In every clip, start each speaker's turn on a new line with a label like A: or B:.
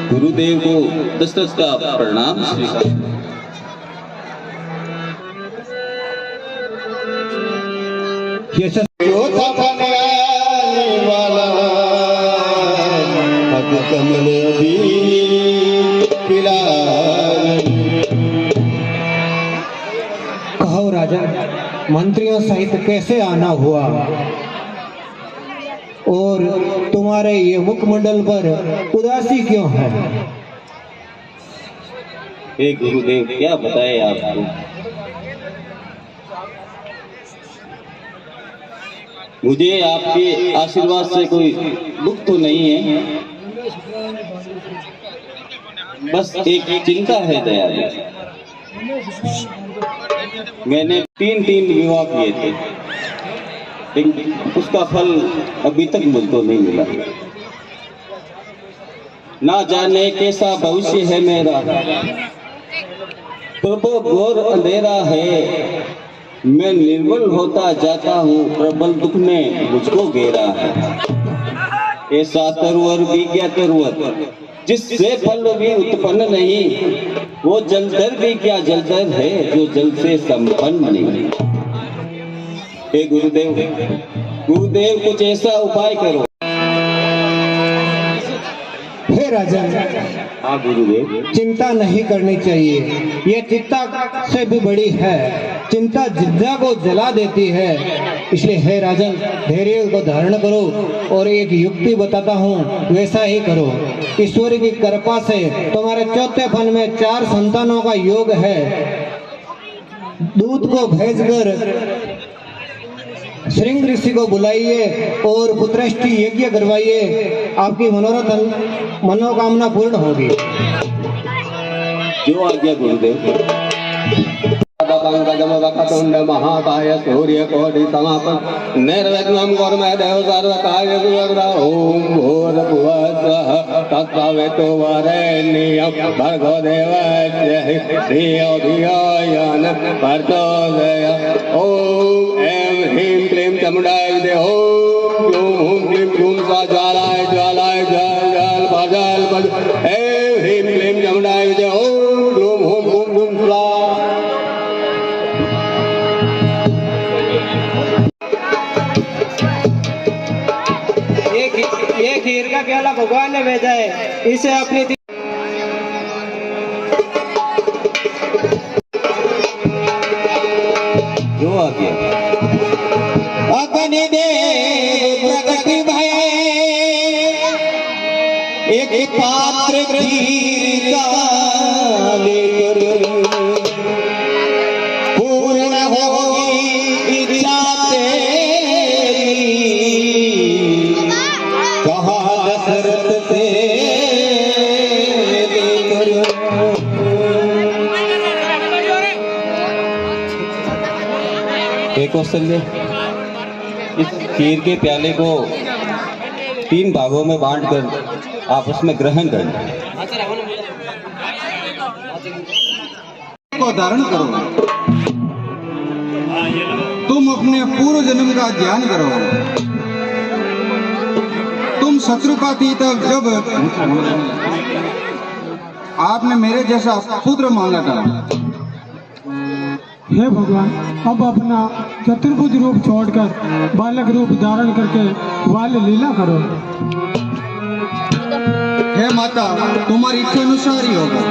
A: गुरुदेव को दशरथ का प्रणाम स्वीकार।
B: कहो राजन, मंत्रियों सहित कैसे आना हुआ और तुम्हारे ये मुखमंडल पर उदासी क्यों है?
A: हे गुरुदेव, क्या बताए आपको। मुझे आपके आशीर्वाद से कोई दुख तो नहीं है, बस एक चिंता है दयाल। मैंने तीन विवाह किए थे, लेकिन उसका फल अभी तक मुझको नहीं मिला। ना जाने कैसा भविष्य है मेरा, प्रभु घोर अंधेरा है। मैं निर्बल होता जाता हूँ, प्रबल दुख ने मुझको घेरा है। ऐसा तरुवर विज्ञा तरुवर, जिससे फल भी उत्पन्न नहीं, वो जलधर भी क्या जलधर है, जो जल से संपन्न नहीं। हे गुरुदेव, गुरुदेव कुछ ऐसा उपाय करो।
B: हे राजन,
A: हाँ गुरुदेव।
B: चिंता नहीं करनी चाहिए, ये चिंता से भी बड़ी है। चिंता जिद्दा को जला देती है। इसलिए हे राजन, धैर्य को धारण करो और एक युक्ति बताता हूँ, वैसा ही करो। ईश्वर की कृपा से तुम्हारे चौथे फन में 4 संतानों का योग है। दूत को भेजकर श्रृंग ऋषि को बुलाइए और पुत्रष्टि यज्ञ करवाइए, आपकी मनोकामना पूर्ण होगी।
A: जो आज्ञा गुरुदेव। पंकजमवक्रतुंड महाकाय सूर्यकोटि समाप्रभ निर्विघ्नं कुरु देव सर्वकार्येषु सर्वदा। ओम भूर्भुवः स्वः तत्सवितुर् वरेण्यं भर्गो देवस्य धियो धियो नः प्रचोदयात्। ओम ऐं ह्रीं क्लीं चामुण्डाय विद्महे। ओम ह्लूं हूं क्लीं क्लूं स्वाहा ज्वालाय ज्वालाय ज्वाल भजाल भज। ऐं ह्रीं क्लीं चामुण्डाय विद्महे। ओम ह्लूं हूं क्लूं क्लूं स्वाहा।
B: ये खीर का प्याला भगवान ने भेजा है, इसे अपनी
A: जो आ गया।
B: अपने देव प्रगट भय एक पात्र खीर का लेकर, पूर्ण होगी इच्छा तेरी, कहा दशरथ से लेकर।
A: कौशल्य, इस खीर के प्याले को 3 भागों में बांटकर आपस में ग्रहण करना
C: को धारण करो। तुम अपने पूर्व जन्म का ध्यान करो। तुम शत्रु का थी तब जब आपने मेरे जैसा पुत्र मांगा था।
D: हे भगवान, अब अपना चतुर्भुज रूप छोड़कर बालक रूप धारण करके बाल लीला करो।
C: हे माता, तुम्हारी इच्छा अनुसार ही होगा।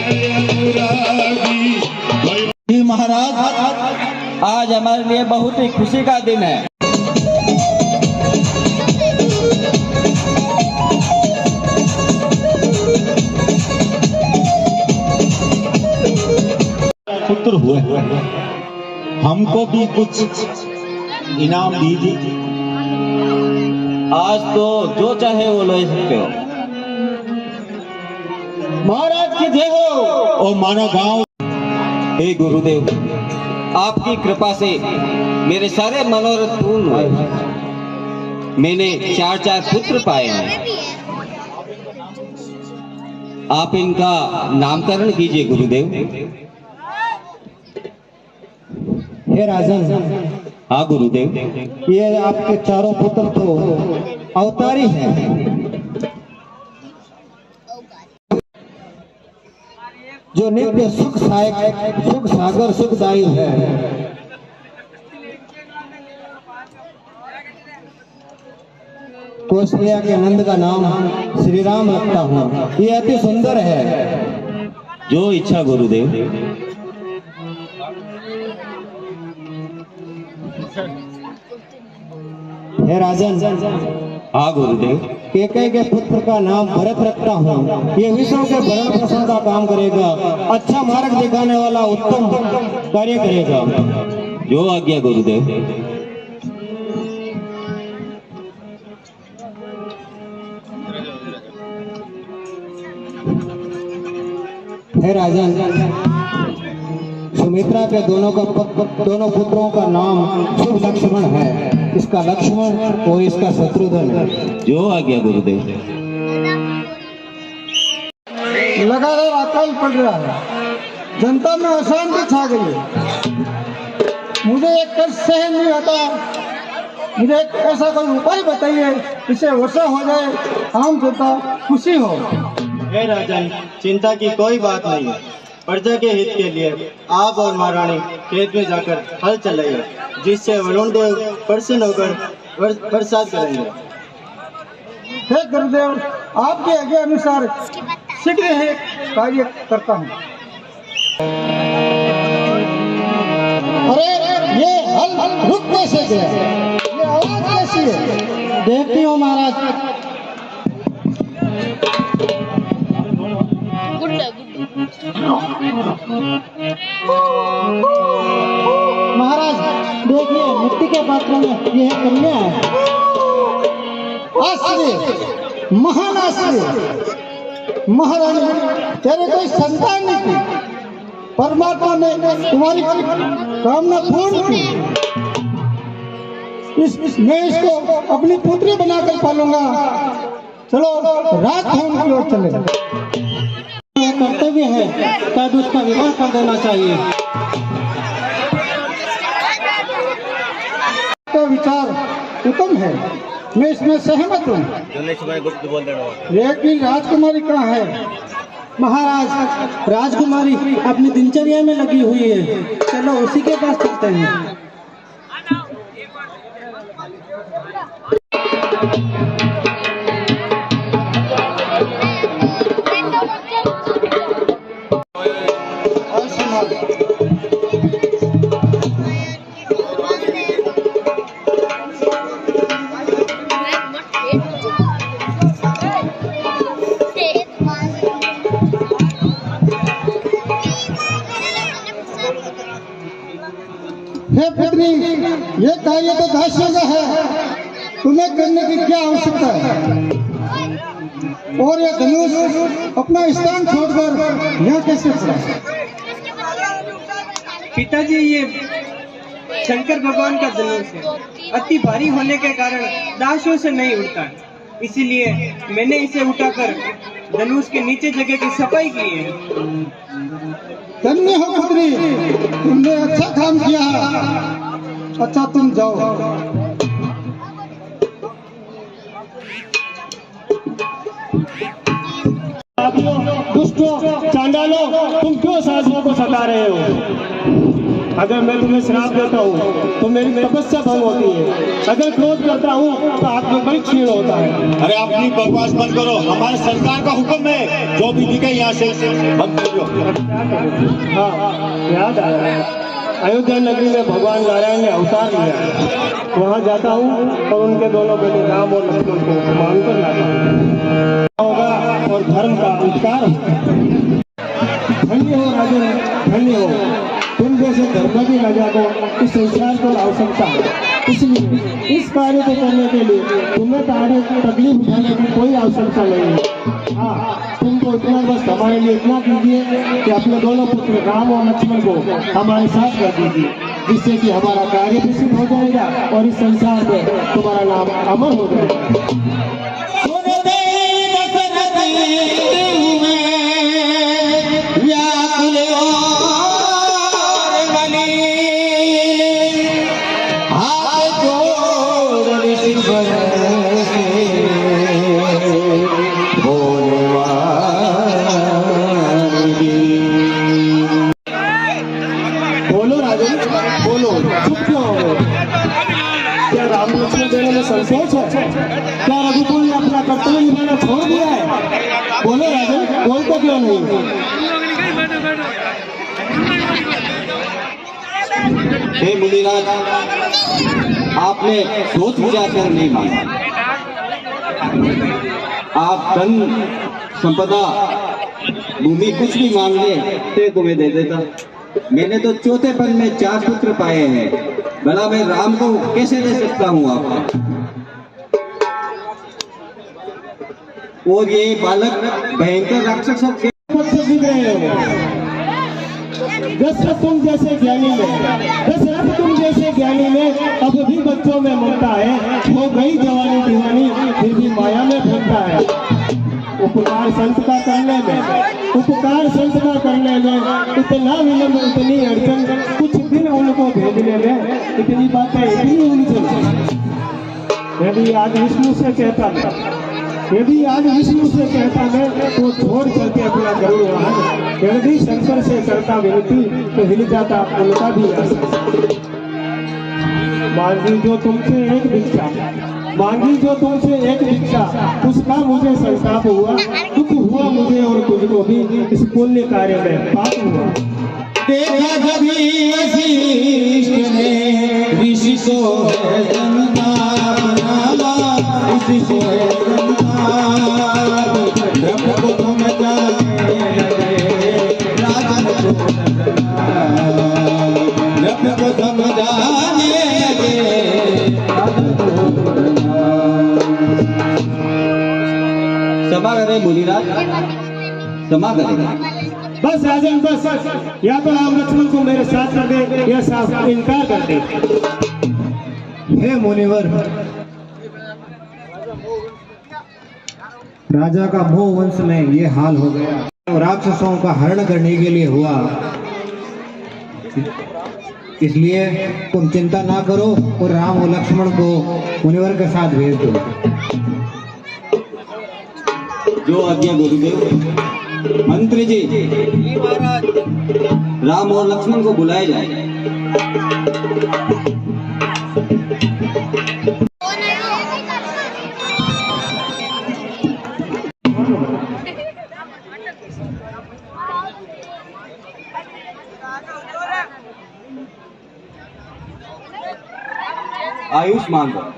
E: Yeah. आज हमारे लिए बहुत ही खुशी का दिन है।
F: पुत्र हुए, हमको भी कुछ इनाम दीजिए।
E: आज तो जो चाहे वो ले सकते हो।
B: महाराज की जय हो।
F: और माना गांव।
E: हे गुरुदेव, आपकी कृपा से मेरे सारे मनोरथ पूर्ण हुए। मैंने 4 पुत्र पाए हैं। आप इनका नामकरण कीजिए गुरुदेव।
B: हे राजन,
E: हाँ गुरुदेव।
B: ये आपके चारों पुत्र तो अवतारी हैं। जो नित्य सुख सहायक, सुख सागर, सुखदायी है। कौशल्या के नंद का नाम श्री राम रखता हूँ। ये अति सुंदर है।
E: जो इच्छा गुरुदेव।
B: हे राजन,
E: हाँ गुरुदेव।
B: केकई के पुत्र का नाम भरत रखता हूँ। ये विश्व के भरण पोषण का काम करेगा। अच्छा मार्ग दिखाने वाला उत्तम कार्य करेगा।
E: जो आज्ञा गुरुदेव।
B: हे राजन, सुमित्रा के दोनों पुत्रों का नाम शुभ लक्ष्मण है। इसका लक्ष्मण और इसका शत्रुघ्न है।
E: जो आज्ञा गुरुदेव।
D: लगातार अकाल पड़ रहा है, जनता में अशांति छा गई है। मुझे एक कष्ट सहन नहीं होता। मुझे एक ऐसा कोई उपाय बताइए जिससे वर्षा हो जाए, आम जनता खुशी हो।
G: हे राजन, चिंता की कोई बात नहीं है। प्रजा के हित के लिए आप और महारानी खेत में जाकर हल चलाइए, जिससे वरुण देव प्रसन्न होकर बरसात करेंगे।
D: हे गुरुदेव, आपके आज्ञा अनुसार शीघ्र ही कार्य करता हूँ। अरे ये हल रुक कैसे गया? ये आवाज कैसी है? देखती हूँ महाराज। महाराज देखिए, मिट्टी के पात्रों में यह कन्या है। आश्चर्य, महान आश्चर्य। महारानी, तेरे कोई संतान नहीं थी। परमात्मा ने तुम्हारी कामना पूर्ण की। मैं इसको अपनी पुत्री बनाकर पालूंगा। चलो रात होम की ओर चले। कर्तव्य है, तब उसका विवाह कर देना चाहिए। तो विचार उत्तम है, मैं इसमें सहमत हूँ। लेकिन राजकुमारी कहाँ है?
B: महाराज, राजकुमारी अपनी दिनचर्या में लगी हुई है। चलो उसी के पास चलते हैं।
D: हे पुत्री, ये कार्य तो दासियों का है, तुम्हें करने की क्या आवश्यकता है? और ये धनुष अपना स्थान छोड़कर यहाँ कैसे पड़ा?
H: पिताजी, ये शंकर भगवान का धनुष है। अति भारी होने के कारण दासियों से नहीं उठता, इसीलिए मैंने इसे उठाकर धनुष के नीचे जगह की सफाई की है।
D: धन्य हो पुत्री, तुमने अच्छा काम किया। अच्छा, तुम जाओ।
I: दुष्टों, चांडालों, तुम क्यों साधुओं को सता रहे हो? अगर मैं तुम्हें श्राप देता हूँ तो मेरी तपस्या भंग होती है। अगर क्रोध करता हूँ तो आत्मबल क्षीण होता है।
F: अरे अपनी बकवास बंद करो, हमारे सरकार का हुक्म है, जो भी दिखे यहाँ से बंद करो।
I: हाँ, याद आया। अयोध्या नगरी में भगवान नारायण ने अवतार लिया। वहाँ जाता हूँ और उनके दोनों बेटे राम और लक्ष्मण को मांग कर लाता हूँ होगा और धर्म का उद्धार होगा। धन्य हो राजन, धन्य हो। तुम जैसे धर्मवी राजा को इस संसार को आवश्यकता है, इसलिए इस कार्य को करने के लिए तुम्हें तकलीफ उठाने की कोई आवश्यकता नहीं है। हाँ, तुमको इतना बस हमारे लिए इतना कीजिए कि अपने दोनों पुत्र राम और लक्ष्मण को हमारे साथ कर दीजिए, जिससे कि हमारा कार्य भी सिद्ध हो जाएगा और इस संसार में तुम्हारा नाम अमर हो जाएगा। संतोष है क्या? रघुकुल ने अपना कर्तव्य निभाना छोड़ दिया है? बोलो राजन, बोलते क्यों नहीं?
E: हे मुनिराज, आपने सोच विचार कर नहीं मांगा। आप धन संपदा भूमि कुछ भी मांग ले तो तुम्हें दे देता। मैंने तो चौथेपन में 4 पुत्र पाए हैं, भला मैं राम को कैसे दे सकता हूँ आपको? और ये बालक भयंकर राक्षस
I: दिख रहे हो। दशरथ तुम जैसे ज्ञानी में अब भी बच्चों में ममता है। हो गई जवानी दीवानी, फिर भी माया में फंसता है। उपकार संत का करने में इतना विलंब, इतनी अड़चन, कुछ दिन उनको भेजने में इतनी बातें, इतनी उलझन। यदि आज विष्णु से कहता मैं तो छोड़ करके अपना गरुड़ वाहन यदि शंकर से करता विनती तो हिल जाता उनका भी आशा। मांगी जो तुमसे एक भिक्षा, उसका मुझे संताप हुआ, दुख हुआ मुझे और तुझको भी इस पुण्य कार्य में पाप हुआ।
A: देखा कभी वशिष्ठ ने ऋषि को है संताप नामा, ऋषि को है संताप, ब्रह्म को तुम जाने लगे, राजन को ब्रह्म को तुम जाने लगे, राजन को।
E: क्षमा करे मुनिराज, क्षमा करे।
I: बस राजन बस, या तो राम लक्ष्मण को मेरे साथ कर दे या साफ इनकार कर दे।
B: हे मुनिवर, राजा का मोह वंश में ये हाल हो गया, राक्षसों का हरण करने के लिए हुआ। इसलिए तुम चिंता ना करो और राम और लक्ष्मण को मुनिवर के साथ भेज दो।
E: जो आज्ञा गुरुदेव। मंत्री जी, राम और लक्ष्मण को बुलाया जाए। आयुष्मान भव,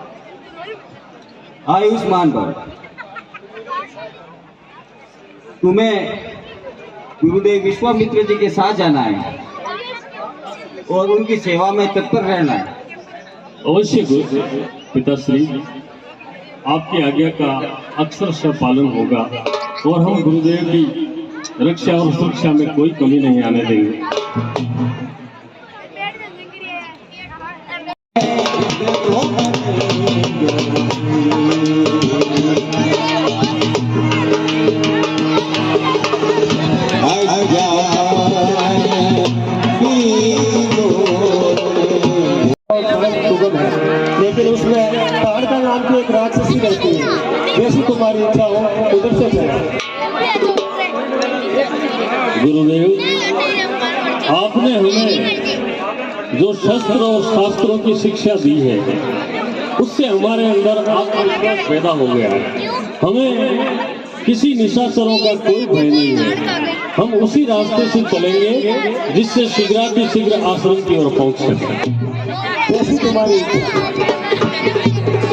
E: आयुष्मान भव। तुम्हें गुरुदेव विश्वामित्र जी के साथ जाना है और उनकी सेवा में तत्पर रहना है।
J: अवश्य गुरुदेव पिताश्री, आपकी आज्ञा का अक्षरशः पालन होगा और हम गुरुदेव की रक्षा और सुरक्षा में कोई कमी नहीं आने देंगे।
I: लेकिन उसमें पहाड़ का नाम की एक राक्षसी रहती है। जैसी तुम्हारी इच्छा हो उधर से जाए।
J: गुरुदेव, आपने हमें जो शस्त्र और शास्त्रों की शिक्षा दी है, उससे हमारे अंदर आत्मविश्वास पैदा हो गया है। हमें किसी निशाचरों का कोई भय नहीं है। हम उसी रास्ते से चलेंगे जिससे शीघ्राति शीघ्र आश्रम की ओर पहुंच सके।
I: जैसी तुम्हारी इच्छा।